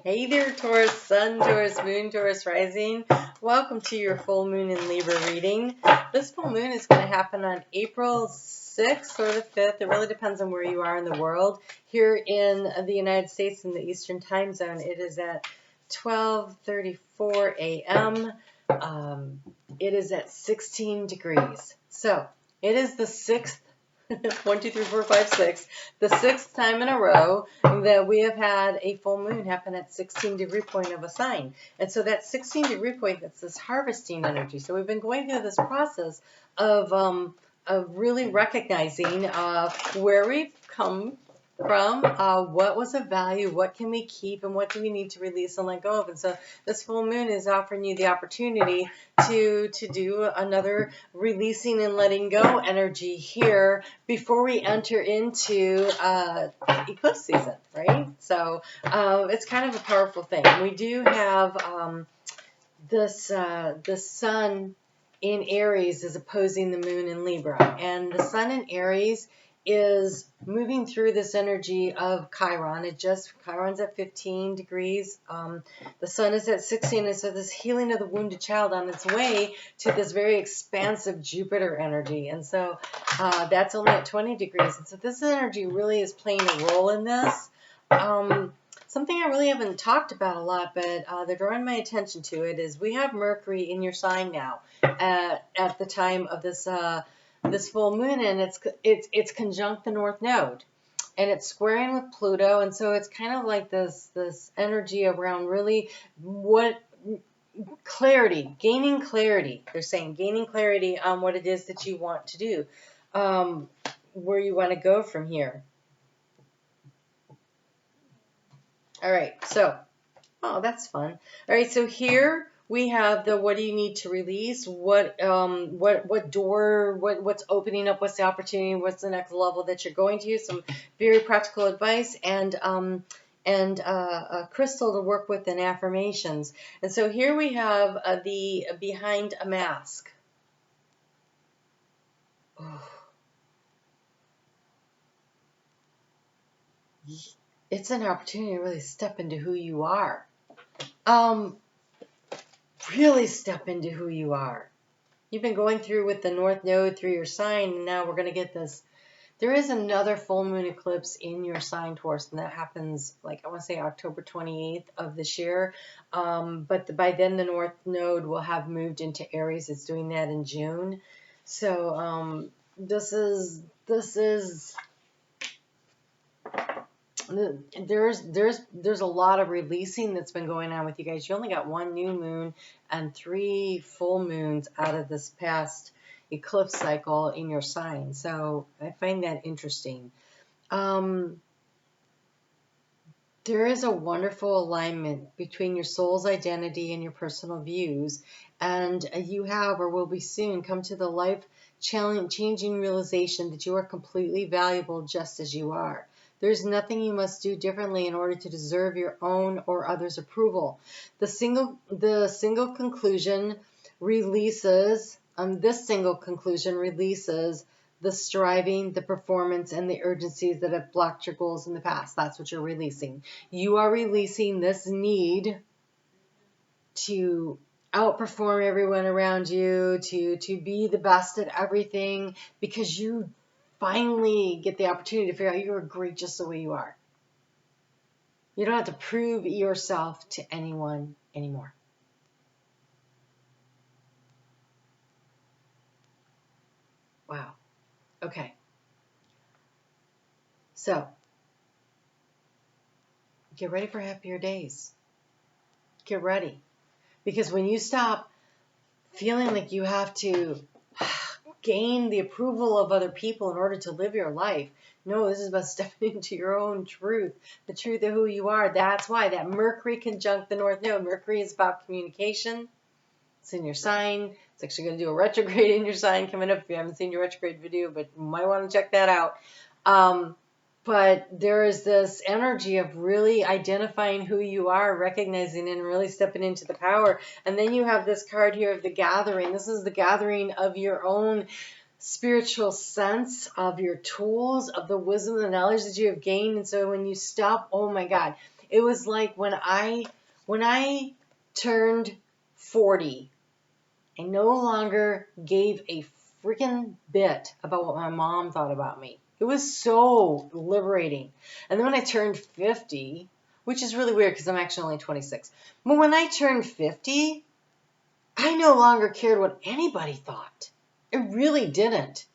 Hey there, Taurus, Sun, Taurus, Moon, Taurus, Rising. Welcome to your full moon in Libra reading. This full moon is going to happen on April 6th or the 5th. It really depends on where you are in the world. Here in the United States in the Eastern time zone, it is at 12:34 a.m. It is at 16 degrees. So it is the 6th 1, 2, 3, 4, 5, 6. The 6th time in a row that we have had a full moon happen at 16-degree point of a sign. And so that 16-degree point, that's this harvesting energy. So we've been going through this process of really recognizing where we've come from, what was of value, what can we keep, and what do we need to release and let go of. And so this full moon is offering you the opportunity to do another releasing and letting go energy here before we enter into eclipse season, right? So it's kind of a powerful thing. We do have the sun in Aries is opposing the moon in Libra, and the sun in Aries is moving through this energy of Chiron. Chiron's at 15 degrees. The sun is at 16, and so this healing of the wounded child on its way to this very expansive Jupiter energy. And so that's only at 20 degrees. And so this energy really is playing a role in this. Something I really haven't talked about a lot, but they're drawing my attention to it, is we have Mercury in your sign now at the time of this full moon, and it's conjunct the North Node, and it's squaring with Pluto, and so it's kind of like this energy around really gaining clarity. They're saying gaining clarity on what it is that you want to do, where you want to go from here. All right, so, oh, that's fun. All right, so here we have the what do you need to release, what door, what's opening up, what's the opportunity, what's the next level that you're going to. Some very practical advice and a crystal to work with in affirmations. And so here we have the behind a mask. Oh. It's an opportunity to really step into who you are. Really step into who you are. You've been going through with the North Node through your sign, and now we're going to get this. There is another full moon eclipse in your sign, Taurus, and that happens, like, I want to say October 28th of this year. But by then the North Node will have moved into Aries. It's doing that in June. So this is there's a lot of releasing that's been going on with you guys. You only got one new moon and 3 full moons out of this past eclipse cycle in your sign. So I find that interesting. There is a wonderful alignment between your soul's identity and your personal views, and you have or will be soon come to the life-changing realization that you are completely valuable just as you are. There's nothing you must do differently in order to deserve your own or others' approval. This single conclusion releases the striving, the performance, and the urgencies that have blocked your goals in the past. That's what you're releasing. You are releasing this need to outperform everyone around you, to be the best at everything, because you finally get the opportunity to figure out you are great just the way you are. You don't have to prove yourself to anyone anymore. Wow. Okay. So, get ready for happier days. Get ready. Because when you stop feeling like you have to gain the approval of other people in order to live your life. No, this is about stepping into your own truth, the truth of who you are. That's why that Mercury conjunct the North Node. Mercury is about communication. It's in your sign. It's actually going to do a retrograde in your sign coming up if you haven't seen your retrograde video, but you might want to check that out. But there is this energy of really identifying who you are, recognizing and really stepping into the power. And then you have this card here of the gathering. This is the gathering of your own spiritual sense, of your tools, of the wisdom and the knowledge that you have gained. And so when you stop, oh my God, It was like when I turned 40, I no longer gave a freaking bit about what my mom thought about me. It was so liberating. And then when I turned 50, which is really weird because I'm actually only 26, but when I turned 50, I no longer cared what anybody thought. It really didn't.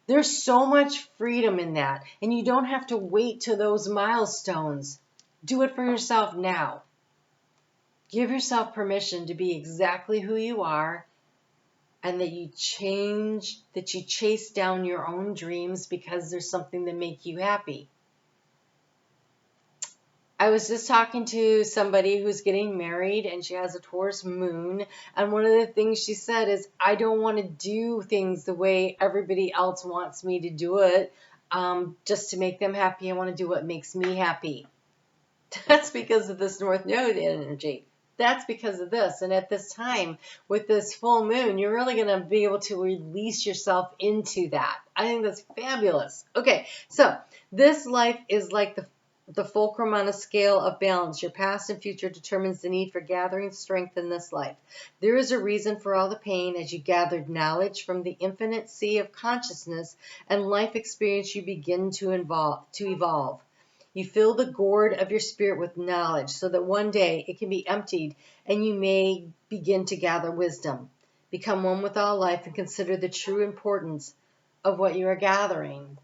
There's so much freedom in that, and you don't have to wait till those milestones. Do it for yourself now. Give yourself permission to be exactly who you are, and that you chase down your own dreams because there's something that makes you happy. I was just talking to somebody who's getting married, and she has a Taurus moon, and one of the things she said is, I don't want to do things the way everybody else wants me to do it, just to make them happy. I want to do what makes me happy. That's because of this North Node energy. That's because of this. And at this time, with this full moon, you're really going to be able to release yourself into that. I think that's fabulous. Okay, so this life is like the fulcrum on a scale of balance. Your past and future determines the need for gathering strength in this life. There is a reason for all the pain. As you gathered knowledge from the infinite sea of consciousness and life experience, you begin to evolve. You fill the gourd of your spirit with knowledge so that one day it can be emptied and you may begin to gather wisdom. Become one with all life and consider the true importance of what you are gathering.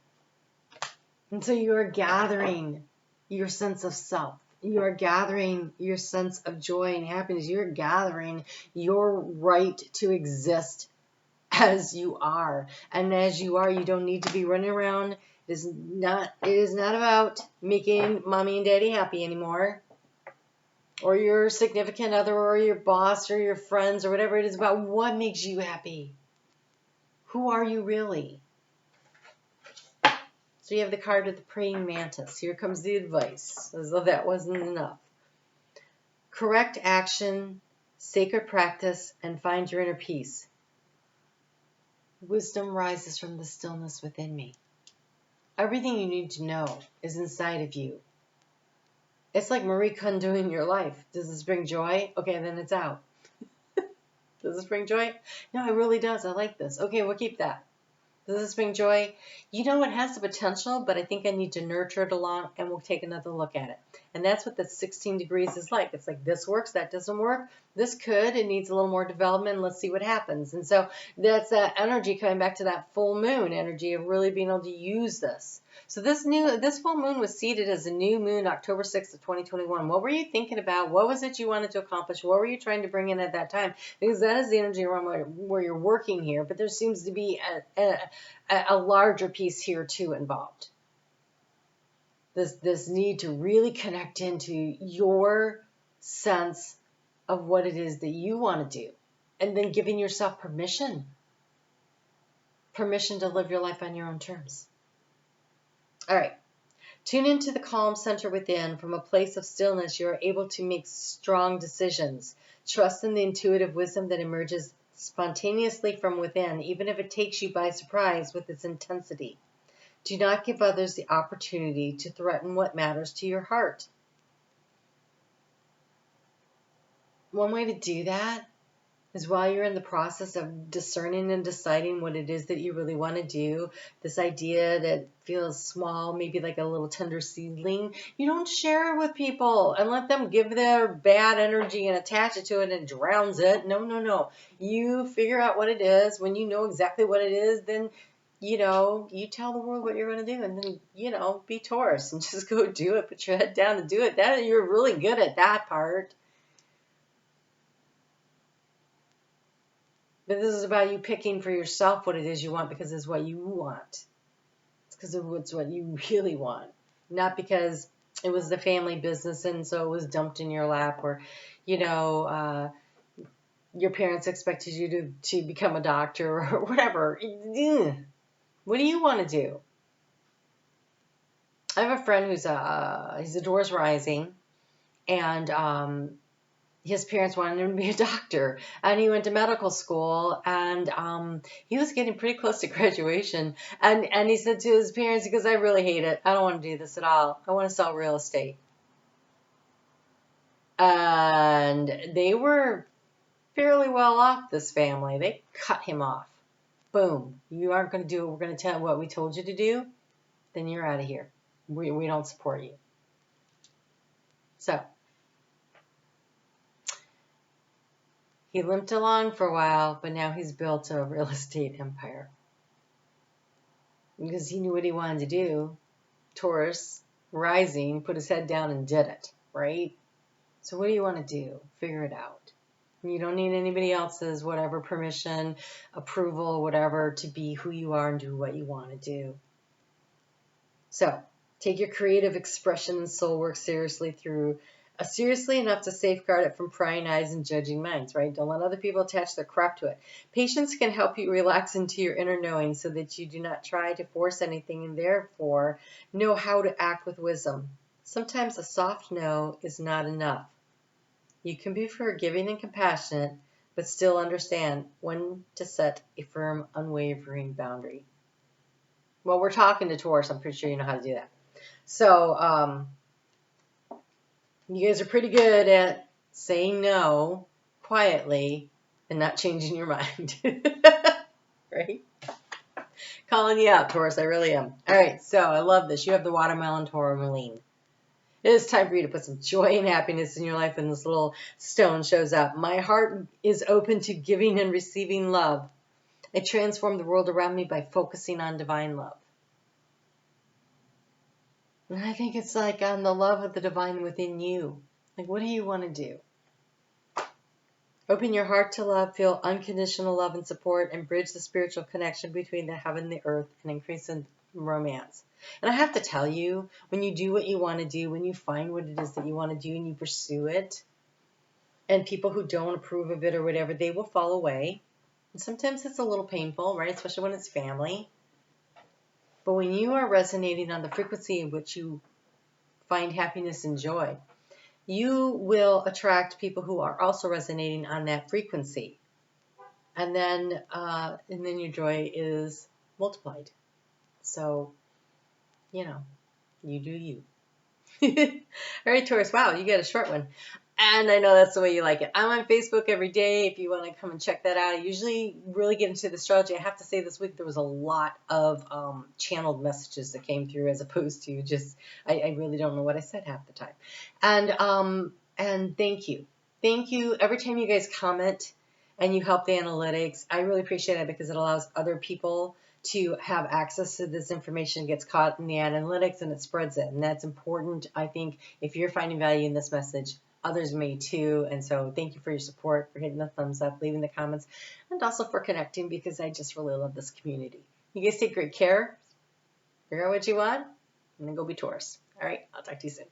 And so you are gathering your sense of self. You are gathering your sense of joy and happiness. You are gathering your right to exist as you are. And as you are, you don't need to be running around. It is not about making mommy and daddy happy anymore, or your significant other, or your boss, or your friends, or whatever. It is about what makes you happy. Who are you really? So you have the card of the praying mantis. Here comes the advice, as though that wasn't enough. Correct action, sacred practice, and find your inner peace. Wisdom rises from the stillness within me. Everything you need to know is inside of you. It's like Marie Kondo in your life. Does this bring joy? Okay, then it's out. Does this bring joy? No, it really does. I like this. Okay, we'll keep that. Does this bring joy? You know, it has the potential, but I think I need to nurture it along, and we'll take another look at it. And that's what the 16 degrees is like. It's like this works, that doesn't work. This could, it needs a little more development. Let's see what happens. And so that's that energy coming back to that full moon energy of really being able to use this. So this full moon was seeded as a new moon, October 6th of 2021. What were you thinking about? What was it you wanted to accomplish? What were you trying to bring in at that time? Because that is the energy around where you're working here. But there seems to be a larger piece here too involved. This need to really connect into your sense of what it is that you want to do. And then giving yourself permission to live your life on your own terms. All right. Tune into the calm center within. From a place of stillness, you are able to make strong decisions. Trust in the intuitive wisdom that emerges spontaneously from within, even if it takes you by surprise with its intensity. Do not give others the opportunity to threaten what matters to your heart. One way to do that is while you're in the process of discerning and deciding what it is that you really want to do, this idea that feels small, maybe like a little tender seedling, you don't share it with people and let them give their bad energy and attach it to it and drowns it. No. You figure out what it is. When you know exactly what it is, then you tell the world what you're going to do, and then, be Taurus and just go do it. Put your head down and do it. That you're really good at that part. But this is about you picking for yourself what it is you want because it's what you want. It's because it's what you really want. Not because it was the family business and so it was dumped in your lap, or, your parents expected you to become a doctor or whatever. What do you want to do? I have a friend he's a Taurus rising, and his parents wanted him to be a doctor, and he went to medical school, and he was getting pretty close to graduation, and he said to his parents, he goes, I really hate it. I don't want to do this at all. I want to sell real estate. And they were fairly well off, this family. They cut him off. Boom. You aren't going to do what we're going to tell what we told you to do, then you're out of here. We don't support you. So he limped along for a while, but now he's built a real estate empire. Because he knew what he wanted to do. Taurus, rising, put his head down and did it, right? So what do you want to do? Figure it out. You don't need anybody else's whatever permission, approval, whatever, to be who you are and do what you want to do. So take your creative expression and soul work seriously seriously enough to safeguard it from prying eyes and judging minds, right? Don't let other people attach their crap to it. Patience can help you relax into your inner knowing so that you do not try to force anything and therefore know how to act with wisdom. Sometimes a soft no is not enough. You can be forgiving and compassionate, but still understand when to set a firm, unwavering boundary. Well, we're talking to Taurus. I'm pretty sure you know how to do that. So, you guys are pretty good at saying no quietly and not changing your mind. Right? Calling you out, Taurus. I really am. All right. So, I love this. You have the watermelon tourmaline. It is time for you to put some joy and happiness in your life, and this little stone shows up. My heart is open to giving and receiving love. I transform the world around me by focusing on divine love. And I think it's like on the love of the divine within you. Like, what do you want to do? Open your heart to love, feel unconditional love and support, and bridge the spiritual connection between the heaven and the earth and increase in romance. And I have to tell you, when you do what you want to do, when you find what it is that you want to do and you pursue it, and people who don't approve of it or whatever, they will fall away. And sometimes it's a little painful, right? Especially when it's family. But when you are resonating on the frequency in which you find happiness and joy, you will attract people who are also resonating on that frequency. And then your joy is multiplied. So, you do you. All right, Taurus. Wow, you got a short one. And I know that's the way you like it. I'm on Facebook every day if you want to come and check that out. I usually really get into the astrology. I have to say this week there was a lot of channeled messages that came through as opposed to just, I really don't know what I said half the time. And thank you. Thank you. Every time you guys comment and you help the analytics, I really appreciate it because it allows other people to have access to this information. It gets caught in the analytics and it spreads it. And that's important. I think if you're finding value in this message, others may too. And so thank you for your support, for hitting the thumbs up, leaving the comments, and also for connecting because I just really love this community. You guys take great care. Figure out what you want and then go be Taurus. All right. I'll talk to you soon.